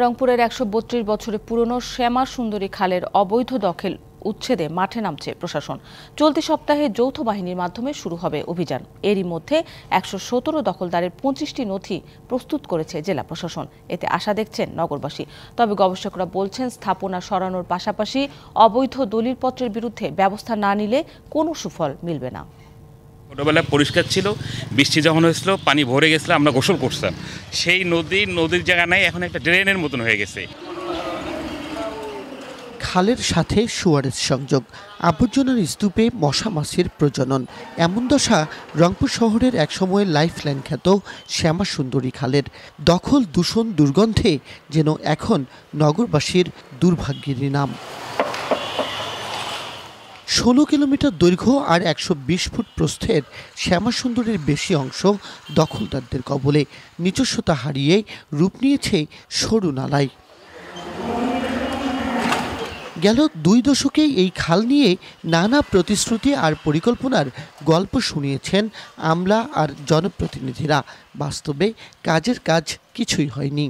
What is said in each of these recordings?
রংপুরের ১৩২ বছরের পুরনো শ্যামা সুন্দরী খালের অবৈধ দখল উচ্ছেদে মাঠে নামছে প্রশাসন। চলতি সপ্তাহে যৌথ বাহিনীর মাধ্যমে শুরু হবে অভিযান। এরই মধ্যে ১১৭ দখলদারের ২৫টি নথি প্রস্তুত করেছে জেলা প্রশাসন। এতে আশা দেখছেন নগরবাসী। তবে গবেষকরা বলছেন, স্থাপনা সরানোর পাশাপাশি অবৈধ দলিলপত্রের বিরুদ্ধে ব্যবস্থা না নিলে কোনো সুফল মিলবে না। ছোটবেলায় পরিষ্কার ছিল, বৃষ্টি যখন হয়েছিল পানি ভরে গেছিল, আমরা গোসল করতাম। সেই নদীর জায়গা নাই, এখন একটা ড্রেনের মতন হয়ে গেছে। খালের সাথে সুয়ারেজ সংযোগ, আবর্জনার স্তূপে মশা মাছির প্রজনন, এমন দশা রংপুর শহরের একসময়ের লাইফলাইন খ্যাত শ্যামা সুন্দরী খালের। দখল, দূষণ, দুর্গন্ধে যেন এখন নগরবাসীর দুর্ভাগ্যের নাম। ১৬ কিলোমিটার দৈর্ঘ্য আর ১২০ ফুট প্রস্থের শ্যামা সুন্দরীর বেশি অংশ দখলদারদের কবলে। নিজস্বতা হারিয়ে রূপ নিয়েছে সরু নালায়। গেল ২ দশকে এই খাল নিয়ে নানা প্রতিশ্রুতি আর পরিকল্পনার গল্প শুনিয়েছেন আমলা আর জনপ্রতিনিধিরা। বাস্তবে কাজের কাজ কিছুই হয়নি।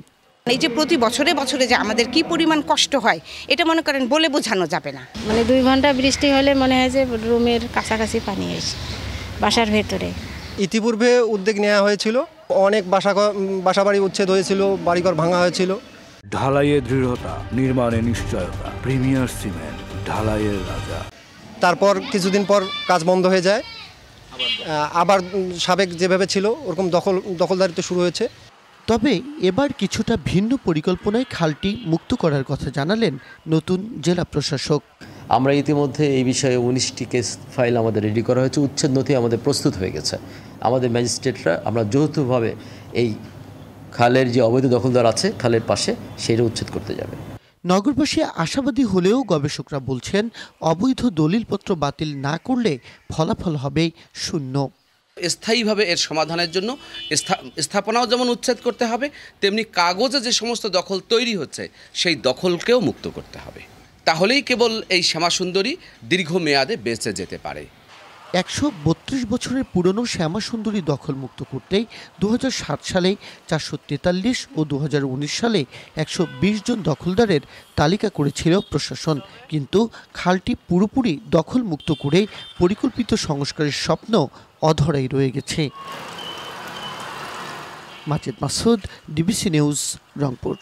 এই যে প্রতি বছরে বছরে যে আমাদের কি পরিমাণ কষ্ট হয়, এটা মনে করেন বলে বোঝানো যাবে না। ২ ঘন্টা বৃষ্টি হলে মনে হয় যে রুমের কাছাকাছি পানি এসে বাসার ভেতরে। ইতিপূর্বে উদ্যোগ নেওয়া হয়েছিল, অনেক বাসাবাড়ি উচ্ছেদ হয়েছিল, বাড়িঘর ভাঙা হয়েছিল। ঢালাইয়ের দৃঢ়তা, নির্মাণে নিশ্চয়তা, প্রিমিয়ার সিমেন্ট, ঢালাইয়ের রাজা। তারপর কিছুদিন পর কাজ বন্ধ হয়ে যায়, আবার সাবেক যেভাবে ছিল ওরকম দখলদারিত্ব শুরু হয়েছে। তবে এবার কিছুটা ভিন্ন পরিকল্পনায় খালটি মুক্ত করার কথা জানালেন নতুন জেলা প্রশাসক। আমরা ইতিমধ্যে এই বিষয়ে ১৯টি কেস ফাইল আমাদের রেডি করা হয়েছে, উচ্ছেদ নথি আমাদের প্রস্তুত হয়ে গেছে। আমাদের ম্যাজিস্ট্রেটরা আমরা যৌথভাবে এই খালের যে অবৈধ দখলদার আছে খালের পাশে, সেটা উচ্ছেদ করতে যাবে। নগরবাসী আশাবাদী হলেও গবেষকরা বলছেন, অবৈধ দলিলপত্র বাতিল না করলে ফলাফল হবে শূন্য। স্থায়ীভাবে এর সমাধানের জন্য স্থাপনাও যেমন উচ্ছেদ করতে হবে, তেমনি কাগজে যে সমস্ত দখল তৈরি হচ্ছে সেই দখলকেও মুক্ত করতে হবে। তাহলেই কেবল এই শ্যামা সুন্দরী দীর্ঘমেয়াদে বেঁচে যেতে পারে। ১৩২ বছরের পুরনো শ্যামা সুন্দরী দখলমুক্ত করতে ২০০৭ সালে ৪৪৩ ও ২০১৯ সালে ১২০ জন দখলদারের তালিকা করেছিল প্রশাসন। কিন্তু খালটি পুরোপুরি দখলমুক্ত করে পরিকল্পিত সংস্কারের স্বপ্ন অধরাই রয়ে গেছে। মাজিদ মাসুদ, ডিবিসি নিউজ, রংপুর।